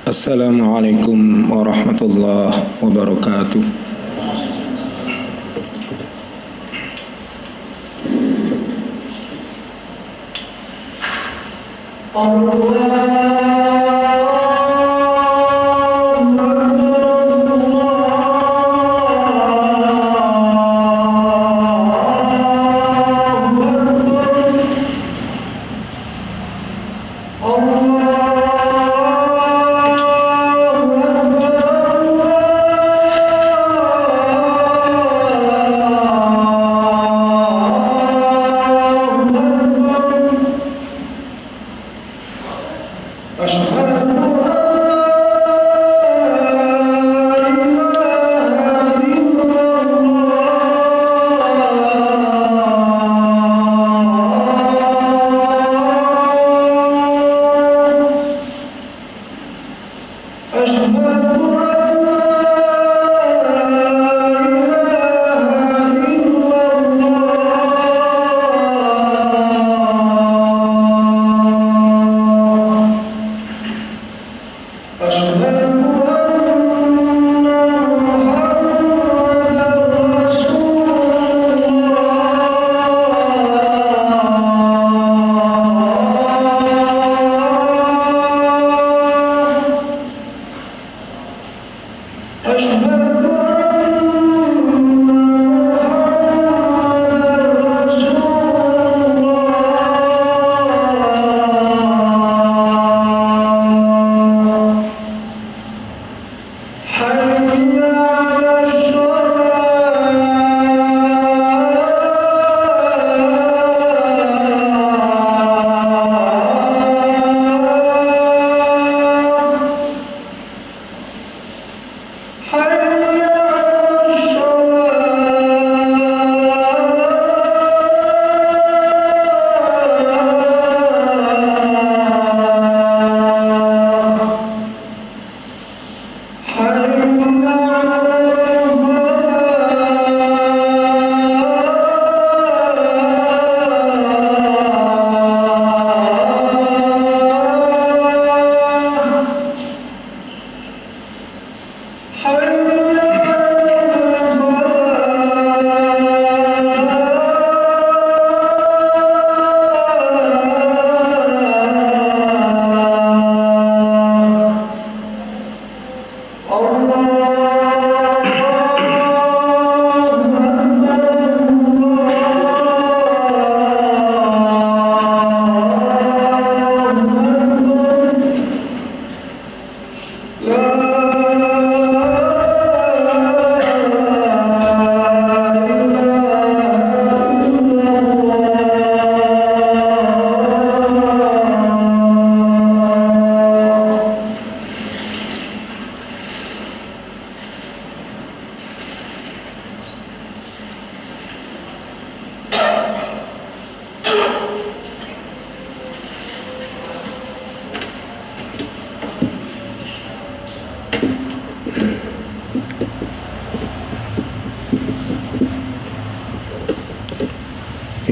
Assalamualaikum warahmatullahi wabarakatuh.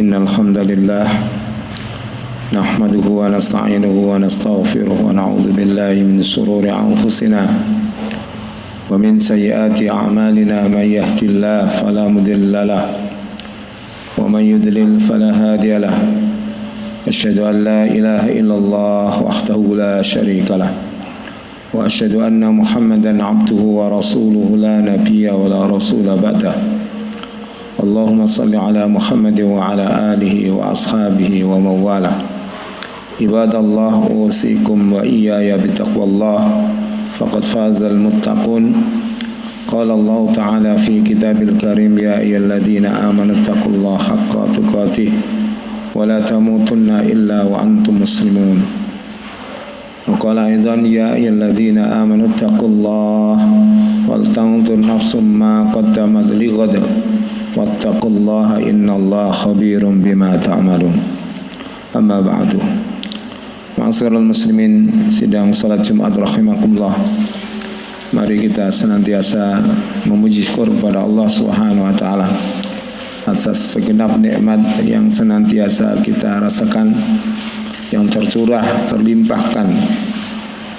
Innal hamdalillah nahmaduhu wa nasta'inuhu wa nastaghfiruh wa na'udzu billahi min shururi anfusina wa min sayyiati a'malina may yahdihillahu fala mudilla lahu wa man yudlil fala hadiya lahu asyhadu an la ilaha illallah wahdahu la syarika lah wa asyhadu anna muhammadan abduhu wa rasuluhu la nabiyya wa la rasula ba'dah. Allahumma salli ala Muhammad wa ala alihi wa ashabihi wa mawalah. Ibadallah, usikum wa iyaya bitaqwallah faqad fazal muttaqun. Qala Allah ta'ala fi kitabil karim, ya ayyuhalladzina amanu taqullaha haqqa tuqatih wa la tamutunna illa wa antum muslimun. Wa qala aidan, ya ayyuhalladzina amanu taqullaha wal tanzur nafsum ma qaddamat lighad wattaqullaha innallaha khabirum bima ta'malun. Amma ba'du. Ma'asyiral muslimin, sidang salat Jumat rahimakumullah. Mari kita senantiasa memuji syukur kepada Allah Subhanahu wa taala atas segenap nikmat yang senantiasa kita rasakan, yang tercurah, terlimpahkan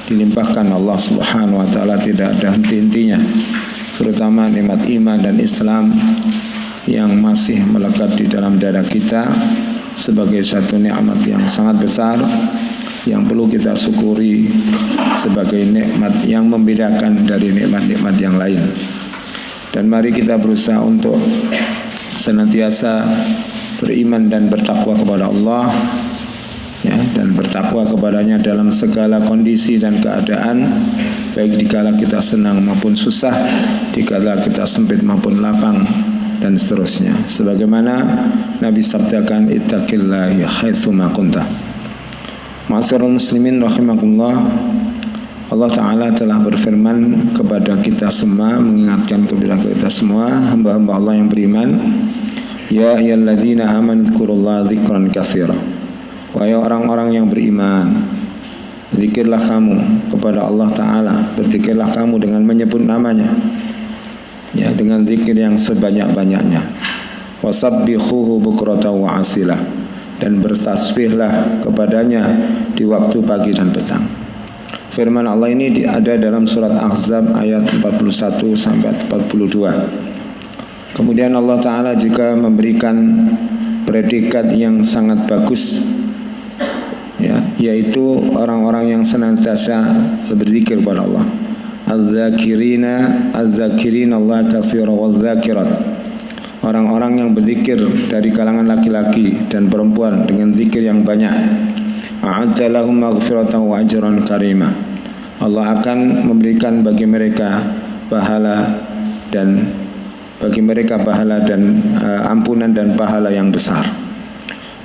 di dilimpahkan Allah Subhanahu wa taala tidak ada henti-hentinya, terutama nikmat iman dan Islam yang masih melekat di dalam dada kita sebagai satu nikmat yang sangat besar yang perlu kita syukuri sebagai nikmat yang membedakan dari nikmat-nikmat yang lain. Dan mari kita berusaha untuk senantiasa beriman dan bertakwa kepada Allah, ya, dan bertakwa kepadanya dalam segala kondisi dan keadaan, baik dikala kita senang maupun susah, dikala kita sempit maupun lapang, dan seterusnya. Sebagaimana Nabi sabdakan, ittaqillaha haitsu ma kunta. Ma'asyiral muslimin rahimakumullah, Allah Ta'ala telah berfirman kepada kita semua, mengingatkan kepada kita semua hamba-hamba Allah yang beriman, ya ayyuhalladzina amanu dzkurullaha dzikran katsira. Wahai orang-orang yang beriman, zikirlah kamu kepada Allah Ta'ala, berzikirlah kamu dengan menyebut namanya, ya, dengan zikir yang sebanyak-banyaknya. Wasabbihuhu bukratan wa asilah, dan bertasbihlah kepadanya di waktu pagi dan petang. Firman Allah ini ada dalam surat Ahzab ayat 41 sampai 42. Kemudian Allah Ta'ala juga memberikan predikat yang sangat bagus, ya, yaitu orang-orang yang senantiasa berzikir kepada Allah. Az-zakirina Allah katsira waz-zakirat. Orang-orang yang berzikir dari kalangan laki-laki dan perempuan dengan zikir yang banyak. A'adda lahum maghfiratan wa ajran karima. Allah akan memberikan bagi mereka pahala dan ampunan dan pahala yang besar.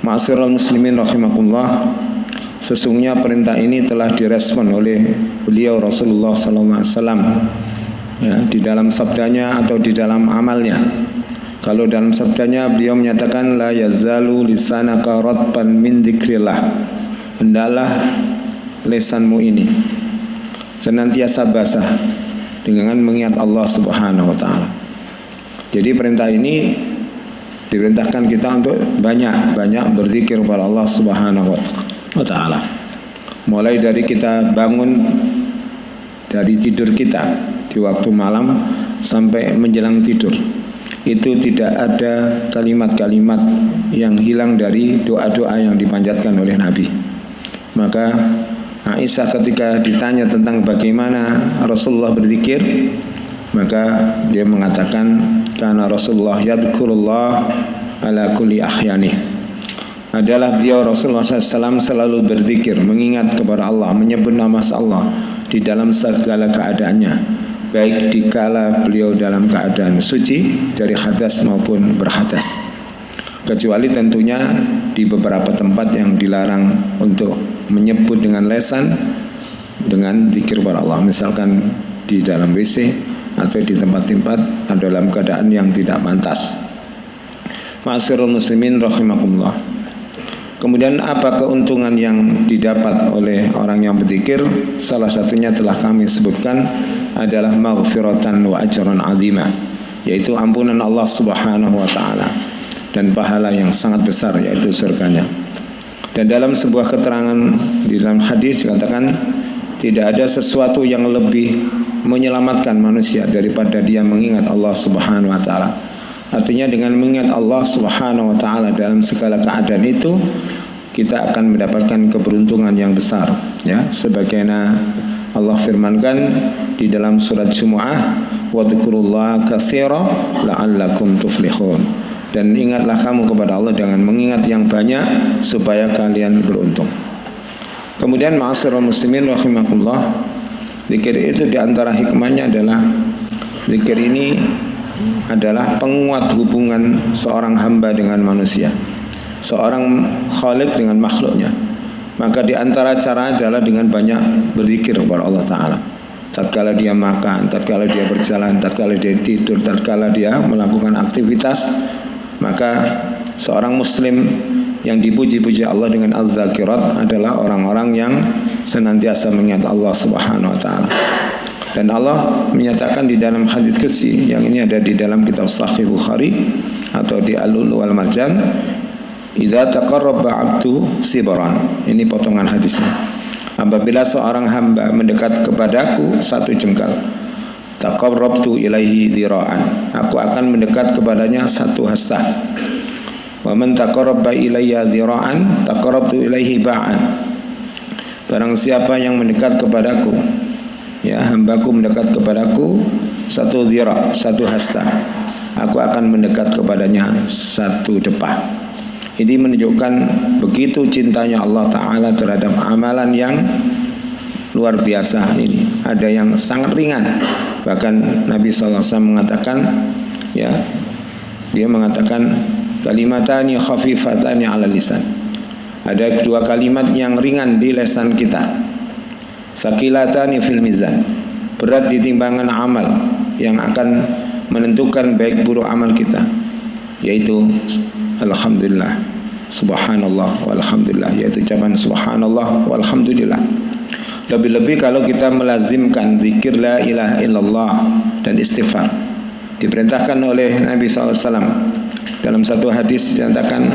Ma'asyiral muslimin rahimakumullah, sesungguhnya perintah ini telah direspon oleh beliau Rasulullah sallallahu alaihi wasallam, ya, di dalam sabdanya atau di dalam amalnya. Kalau dalam sabdanya beliau menyatakan, la yazalu lisanaka ratban min dzikrillah. Hendaklah lisanmu ini senantiasa basah dengan mengingat Allah Subhanahu wa taala. Jadi perintah ini diperintahkan kita untuk banyak-banyak berzikir kepada Allah Subhanahu wa taala. Mulai dari kita bangun dari tidur kita di waktu malam sampai menjelang tidur. Itu tidak ada kalimat-kalimat yang hilang dari doa-doa yang dipanjatkan oleh Nabi. Maka Aisyah ketika ditanya tentang bagaimana Rasulullah berzikir, maka dia mengatakan, karena Rasulullah yadhkurullah ala kulli ahyanih. Adalah beliau Rasulullah SAW selalu berzikir, mengingat kepada Allah, menyebut nama Allah di dalam segala keadaannya, baik dikala beliau dalam keadaan suci dari hadas maupun berhadas, kecuali tentunya di beberapa tempat yang dilarang untuk menyebut dengan lisan dengan zikir kepada Allah, misalkan di dalam WC atau di tempat-tempat dalam keadaan yang tidak pantas. Ma'asyiral muslimin rahimakumullah. Kemudian apa keuntungan yang didapat oleh orang yang berzikir? Salah satunya telah kami sebutkan, adalah maghfiratan wa ajran azimah, yaitu ampunan Allah Subhanahu wa taala dan pahala yang sangat besar, yaitu surganya. Dan dalam sebuah keterangan di dalam hadis dikatakan, tidak ada sesuatu yang lebih menyelamatkan manusia daripada dia mengingat Allah Subhanahu wa taala. Artinya dengan mengingat Allah Subhanahu wa taala dalam segala keadaan itu, kita akan mendapatkan keberuntungan yang besar, ya, sebagaimana Allah firmankan di dalam surat Jumu'ah, wadhkurullaha katsira la'allakum tuflihun. Dan ingatlah kamu kepada Allah dengan mengingat yang banyak supaya kalian beruntung. Kemudian ma'asyiral muslimin rahimakumullah, zikir itu diantara hikmahnya adalah, zikir ini adalah penguat hubungan seorang hamba dengan manusia, seorang khalik dengan makhluknya. Maka di antara cara adalah dengan banyak berzikir kepada Allah Ta'ala. Tatkala dia makan, tatkala dia berjalan, tatkala dia tidur, tatkala dia melakukan aktivitas, maka seorang muslim yang dipuji-puji Allah dengan az-zakirat adalah orang-orang yang senantiasa mengingat Allah Subhanahu wa taala. Dan Allah menyatakan di dalam hadits qudsi, yang ini ada di dalam kitab Sahih Bukhari atau di Al-Lu'lu' wal Marjan, idza taqarraba 'abdu sibran. Ini potongan hadisnya. apabila seorang hamba mendekat kepadaku 1 jengkal, taqarrabtu ilaihi dhira'an, aku akan mendekat kepadanya 1 hasta. Wa man taqarraba ilayya dhira'an taqarrabtu ilaihi ba'an, barang siapa yang mendekat kepadaku, ya, hambaku mendekat kepadaku 1 dhira', 1 hasta, aku akan mendekat kepadanya 1 depah. Ini menunjukkan begitu cintanya Allah Ta'ala terhadap amalan yang luar biasa ini. Ada yang sangat ringan. Bahkan Nabi SAW mengatakan, ya, dia mengatakan kalimatani khafifatani ala lisan. Ada 2 kalimat yang ringan di lisan kita. Sakilatani fil mizan, berat di timbangan amal yang akan menentukan baik buruk amal kita, yaitu alhamdulillah, subhanallah, walhamdulillah, yaitu ucapan subhanallah, walhamdulillah. Lebih-lebih kalau kita melazimkan zikir la ilaha illallah dan istighfar. Diperintahkan oleh Nabi SAW dalam satu hadis dinyatakan,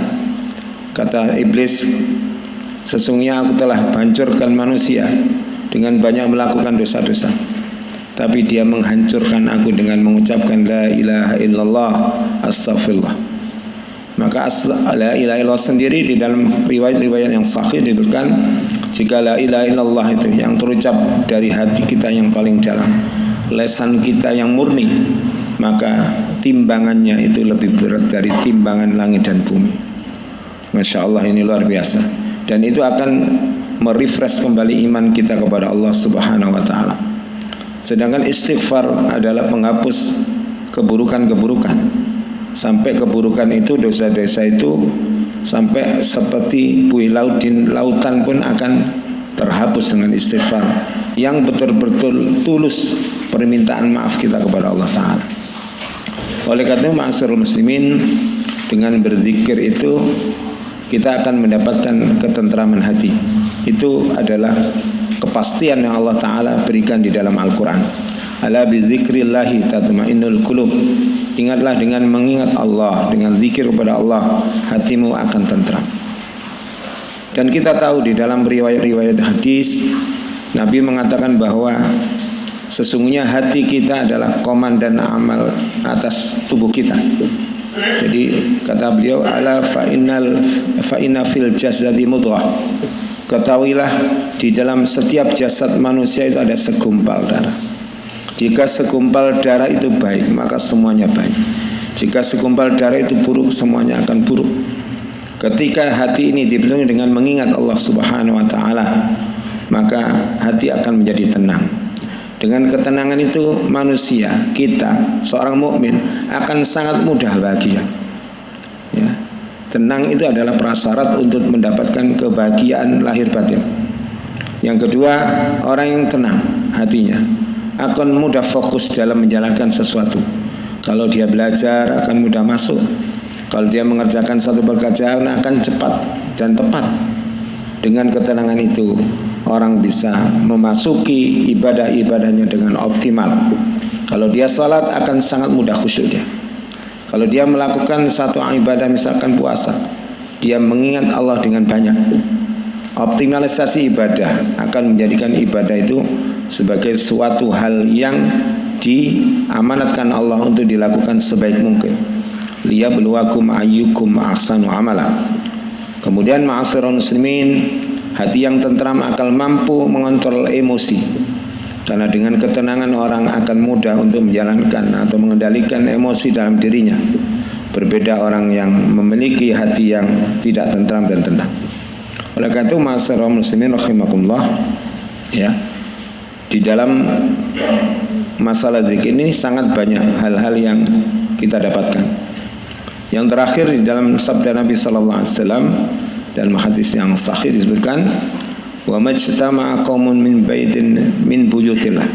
kata iblis, sesungguhnya aku telah hancurkan manusia dengan banyak melakukan dosa-dosa, tapi dia menghancurkan aku dengan mengucapkan la ilaha illallah, astaghfirullah. Maka la ilaha illallah sendiri di dalam riwayat-riwayat yang sahih diberikan, jika la ilaha illallah itu yang terucap dari hati kita yang paling dalam, lisan kita yang murni, maka timbangannya itu lebih berat dari timbangan langit dan bumi. Masya Allah, ini luar biasa. Dan itu akan merefresh kembali iman kita kepada Allah Subhanahu wa Ta'ala. Sedangkan istighfar adalah penghapus keburukan-keburukan. Sampai keburukan itu, dosa-dosa itu, sampai seperti buih laut di lautan pun akan terhapus dengan istighfar yang betul-betul tulus permintaan maaf kita kepada Allah Ta'ala. Oleh karena itu, ma'asyiral muslimin, dengan berzikir itu kita akan mendapatkan ketentraman hati. Itu adalah kepastian yang Allah Ta'ala berikan di dalam Al-Quran. Ala bizikrillahi tatma'innul qulub. Ingatlah, dengan mengingat Allah, dengan zikir kepada Allah, hatimu akan tentram. Dan kita tahu di dalam riwayat-riwayat hadis, Nabi mengatakan bahwa sesungguhnya hati kita adalah komandan amal atas tubuh kita. Jadi kata beliau, ala fa inna fil jasadi mudghah. Ketahuilah, di dalam setiap jasad manusia itu ada segumpal darah. Jika segumpal darah itu baik, maka semuanya baik. Jika segumpal darah itu buruk, semuanya akan buruk. Ketika hati ini dipenuhi dengan mengingat Allah Subhanahu wa Ta'ala, maka hati akan menjadi tenang. Dengan ketenangan itu, manusia, kita, seorang mukmin akan sangat mudah bahagia. Ya. Tenang itu adalah prasyarat untuk mendapatkan kebahagiaan lahir batin. Yang kedua, orang yang tenang hatinya akan mudah fokus dalam menjalankan sesuatu. Kalau dia belajar akan mudah masuk. Kalau dia mengerjakan satu pekerjaan akan cepat dan tepat. Dengan ketenangan itu, orang bisa memasuki ibadah-ibadahnya dengan optimal. Kalau dia salat akan sangat mudah khusyuk dia. Kalau dia melakukan satu ibadah, misalkan puasa, dia mengingat Allah dengan banyak. Optimalisasi ibadah akan menjadikan ibadah itu sebagai suatu hal yang diamanatkan Allah untuk dilakukan sebaik mungkin. Liyabluwakum ayyukum ahsanu amala. Kemudian ma'asyiral muslimin, hati yang tentram akan mampu mengontrol emosi. Karena dengan ketenangan orang akan mudah untuk menjalankan atau mengendalikan emosi dalam dirinya. Berbeda orang yang memiliki hati yang tidak tentram dan tenang. Oleh karena itu, ma'asyiral muslimin rahimakumullah, ya, di dalam masalah zikir ini sangat banyak hal-hal yang kita dapatkan. Yang terakhir di dalam sabda Nabi sallallahu alaihi wasallam dalam hadis yang sahih disebutkan, wa majtama'a qaumun min baitin min buyutillah,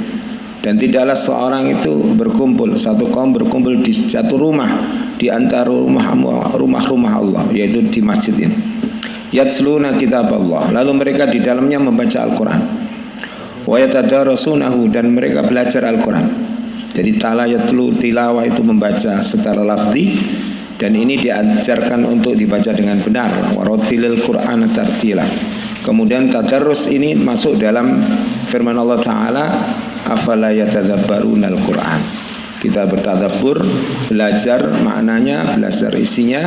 dan tidaklah seorang itu berkumpul, satu kaum berkumpul di satu rumah di antara rumah-rumah Allah, yaitu di masjid ini. Yatsluna kitab Allah, lalu mereka di dalamnya membaca Al-Quran. Wa yatadarasunahu, dan mereka belajar Al-Quran. Jadi talayatlu, tilawah itu membaca secara lafzi, dan ini diajarkan untuk dibaca dengan benar. Warotilil Quran tartila. Kemudian tadarrus ini masuk dalam firman Allah Ta'ala, afala yatadabbarunal Qur'an. Kita bertadabbur, belajar maknanya, belajar isinya.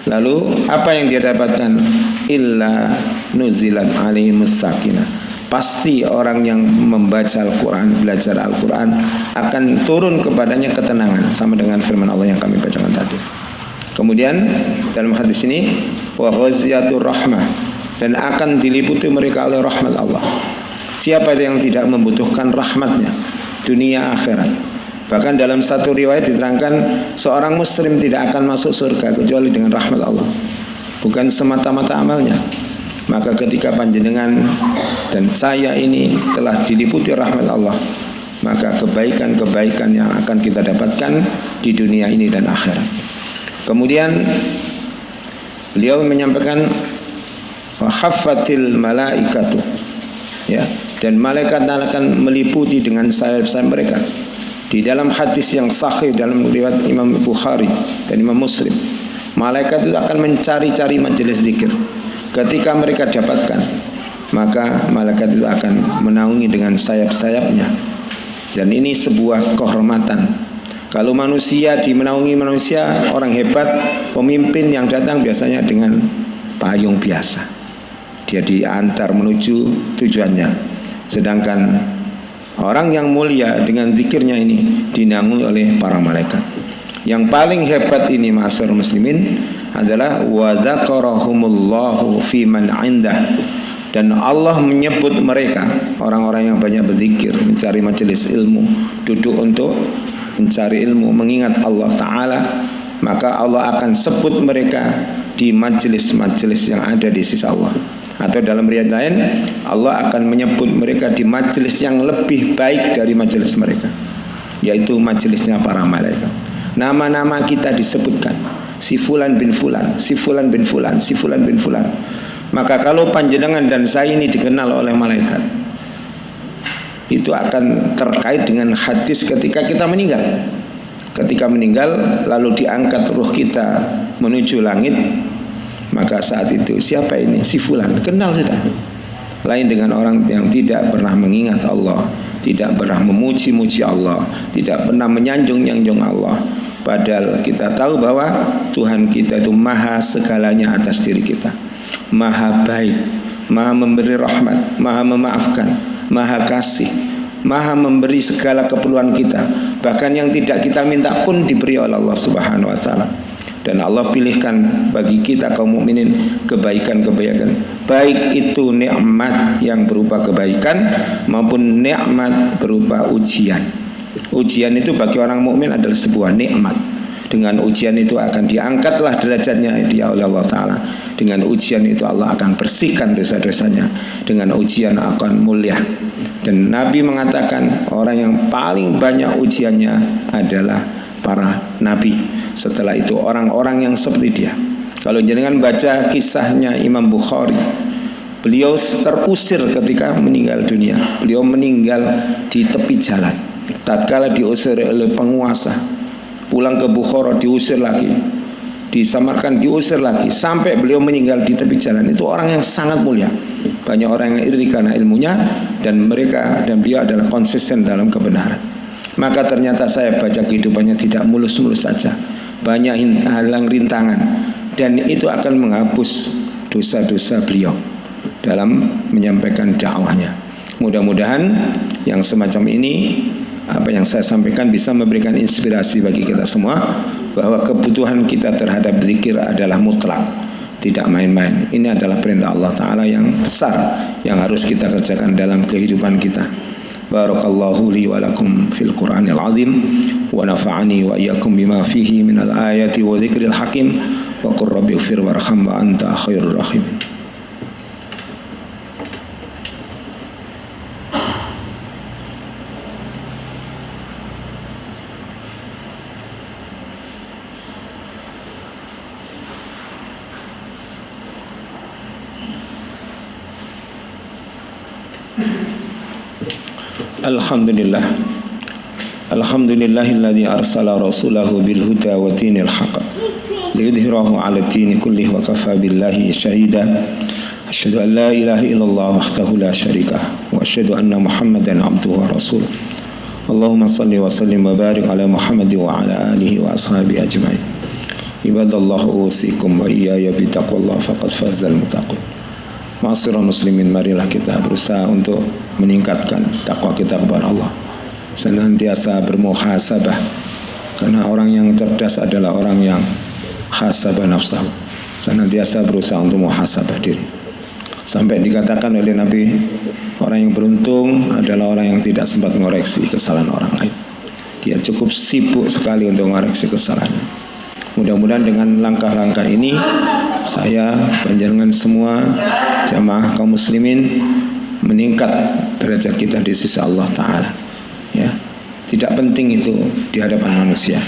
Lalu apa yang dia dapatkan? Illa nuzilat alaihimus sakinah. Pasti orang yang membaca Al-Quran, belajar Al-Quran, akan turun kepadanya ketenangan, sama dengan firman Allah yang kami bacakan tadi. Kemudian dalam hadis ini, wa ghaziyatur rahmah, dan akan diliputi mereka oleh rahmat Allah. Siapa yang tidak membutuhkan rahmatnya, dunia akhirat. Bahkan dalam satu riwayat diterangkan, seorang muslim tidak akan masuk surga kecuali dengan rahmat Allah, bukan semata-mata amalnya. Maka ketika panjenengan dan saya ini telah diliputi rahmat Allah, maka kebaikan-kebaikan yang akan kita dapatkan di dunia ini dan akhirat. Kemudian beliau menyampaikan wa khaffatil malaikatu, ya, dan malaikat akan meliputi dengan sayap-sayap mereka. Di dalam hadis yang sahih dalam riwayat Imam Bukhari dan Imam Muslim, malaikat itu akan mencari-cari majelis zikir. Ketika mereka dapatkan, maka malaikat itu akan menaungi dengan sayap-sayapnya. Dan ini sebuah kehormatan. Kalau manusia dimenaungi manusia, orang hebat, pemimpin yang datang biasanya dengan payung biasa, dia diantar menuju tujuannya. Sedangkan orang yang mulia dengan zikirnya ini dinaungi oleh para malaikat. Yang paling hebat ini ma'asyiral muslimin adalah wa dzakarahumullahu fi man 'indah, dan Allah menyebut mereka, orang-orang yang banyak berzikir, mencari majelis ilmu, duduk untuk mencari ilmu, mengingat Allah Ta'ala, maka Allah akan sebut mereka di majelis-majelis yang ada di sisi Allah. Atau dalam riwayat lain, Allah akan menyebut mereka di majelis yang lebih baik dari majelis mereka, yaitu majelisnya para malaikat. Nama-nama kita disebutkan, si fulan bin fulan, si fulan bin fulan, si fulan bin fulan. Maka kalau panjenengan dan saya ini dikenal oleh malaikat, itu akan terkait dengan hadis ketika kita meninggal. Ketika meninggal lalu diangkat ruh kita menuju langit, maka saat itu siapa ini? Si fulan, kenal sudah. Lain dengan orang yang tidak pernah mengingat Allah, tidak pernah memuji-muji Allah, tidak pernah menyanjung-nyanjung Allah. Padahal kita tahu bahwa Tuhan kita itu maha segalanya atas diri kita, maha baik, maha memberi rahmat, maha memaafkan, maha kasih, maha memberi segala keperluan kita. Bahkan yang tidak kita minta pun diberi oleh Allah Subhanahu wa Ta'ala. Dan Allah pilihkan bagi kita kaum mukminin kebaikan-kebaikan, baik itu nikmat yang berupa kebaikan maupun nikmat berupa ujian. Ujian itu bagi orang mukmin adalah sebuah nikmat. Dengan ujian itu akan diangkatlah derajatnya dia oleh Allah Ta'ala. Dengan ujian itu Allah akan bersihkan dosa-dosanya. Dengan ujian akan mulia. Dan Nabi mengatakan orang yang paling banyak ujiannya adalah para nabi. Setelah itu orang-orang yang seperti dia. Kalau jenengan baca kisahnya Imam Bukhari, beliau terusir ketika meninggal dunia. Beliau meninggal di tepi jalan. Tatkala diusir oleh penguasa, pulang ke Bukhara diusir lagi, di Samarkand diusir lagi, sampai beliau meninggal di tepi jalan. Itu orang yang sangat mulia. Banyak orang yang iri karena ilmunya, dan beliau adalah konsisten dalam kebenaran. Maka ternyata saya baca kehidupannya tidak mulus-mulus saja, banyak halang rintangan, dan itu akan menghapus dosa-dosa beliau dalam menyampaikan dakwahnya. Mudah-mudahan yang semacam ini, apa yang saya sampaikan, bisa memberikan inspirasi bagi kita semua bahwa kebutuhan kita terhadap zikir adalah mutlak, tidak main-main. Ini adalah perintah Allah Ta'ala yang besar yang harus kita kerjakan dalam kehidupan kita. Barakallahu li wa lakum fil Qur'anil azim wa nafa'ani wa iyyakum bima fihi minal ayati wa dzikril hakim wa qur rabbi ighfir warham wa anta khairur rahimin. Alhamdulillah, alhamdulillahilladzi arsala rasulahu bil huda wa dinil haqq liyudhhirahu 'ala dini kullih wa kafa billahi syahida. Asyhadu an la ilaha illallah wahdahu la syarika wa asyhadu anna Muhammadan abduhu wa rasuluh. Allahumma salli wa sallim wa barik ala Muhammad wa ala alihi wa ashabihi ajma'in. Ibadallah usikum wa iyaya bitaqwallah faqad fazal muttaqun. Ma'asyiral muslimin, marilah kita berusaha untuk meningkatkan takwa kita kepada Allah. Senantiasa bermuhasabah, karena orang yang cerdas adalah orang yang hasabah nafsahu, senantiasa berusaha untuk muhasabah diri. Sampai dikatakan oleh Nabi, orang yang beruntung adalah orang yang tidak sempat mengoreksi kesalahan orang lain. Dia cukup sibuk sekali untuk mengoreksi kesalahannya. Mudah-mudahan dengan langkah-langkah ini saya, panjenengan semua jamaah kaum muslimin meningkat derajat kita di sisi Allah Ta'ala. Ya, tidak penting itu di hadapan manusia,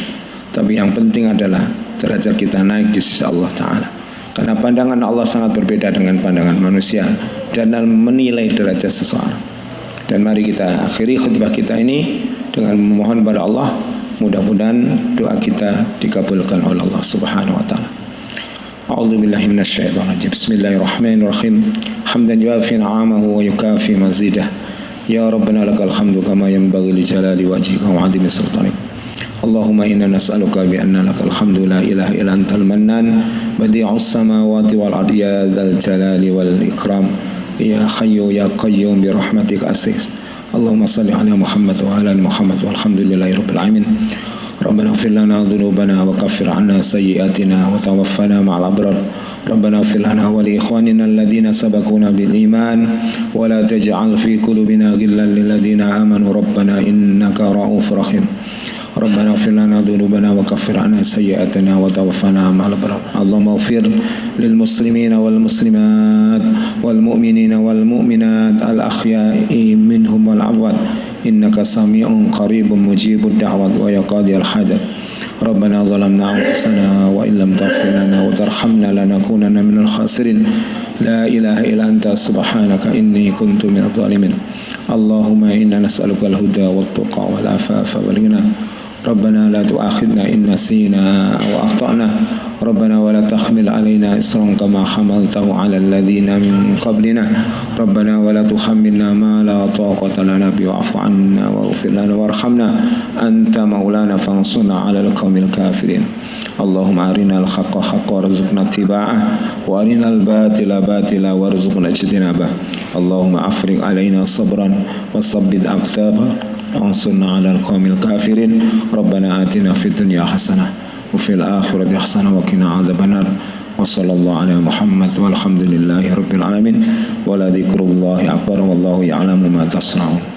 tapi yang penting adalah derajat kita naik di sisi Allah Ta'ala. Karena pandangan Allah sangat berbeda dengan pandangan manusia dalam menilai derajat seseorang. Dan mari kita akhiri khutbah kita ini dengan memohon kepada Allah, mudah-mudahan doa kita dikabulkan oleh Allah Subhanahu wa taala. A'udzu billahi minasyaitonir rajim. Bismillahirrahmanirrahim. Hamdan yuafi ni'amahu wa yukafi mazidah. Ya Rabbana lakal hamdu kama yanbaghi li jalali wajhika wa 'azimi sultanik. Allahumma inna nas'aluka bi anna lakal hamdu la ilaha illa antal mannan badi'us samawati wal ardi ya dzal jalali wal ikram ya hayyu ya qayyum bi rahmatika astaghfir. Allahumma salli ala Muhammad wa ala Muhammad walhamdulillahi rabbil alamin. Rabbana ighfir lana dhunubana wa kaffir 'anna sayyi'atina wa tawaffana ma'al abrar. Rabbana ighfir lana wa li ikhwanina alladhina sabaquna bil iman wa la taj'al fi qulubina ghillan lil ladzina amanu rabbana innaka ra'ufur rahim. Rabbana ighfir lana dhunubana wa kaffir 'anna sayyi'atina wa tawaffana ma'al abrar. Allahumma ighfir lil muslimina wal muslimat wal mu'minina wal mu'minat al ahya'i minhum wal amwat innaka sami'un qaribun mujibud da'wat wa yaqadiyal hajat. Rabbana zalamna anfusana wa illam taghfir lana wa tarhamna lanakunanna minal khasirin. La ilaha illa anta subhanaka inni kuntu minadh dhalimin. Allahumma inna nas'aluka al-huda wat tuqa wal afafa wal ghina. ربنا لا تؤاخذنا إن نسينا أو أخطأنا ربنا ولا تحمل علينا إصرا كما حملته على الذين من قبلنا ربنا ولا تحملنا ما لا طاقة لنا به واعف عنا واغفر لنا وارحمنا أنت مولانا فانصرنا على القوم الكافرين اللهم أرنا الحق حقا وارزقنا اتباعه وأرنا الباطل باطلا وارزقنا اجتنابه اللهم أفرغ علينا صبرا وثبت أقدامنا وانصرنا على القوم الكافرين ربنا آتنا في الدنيا حسنة وفي الآخرة حسنة وقنا عذاب النار وصلى الله على محمد والحمد لله رب العالمين ولذكر الله أكبر والله يعلم ما تصنعون.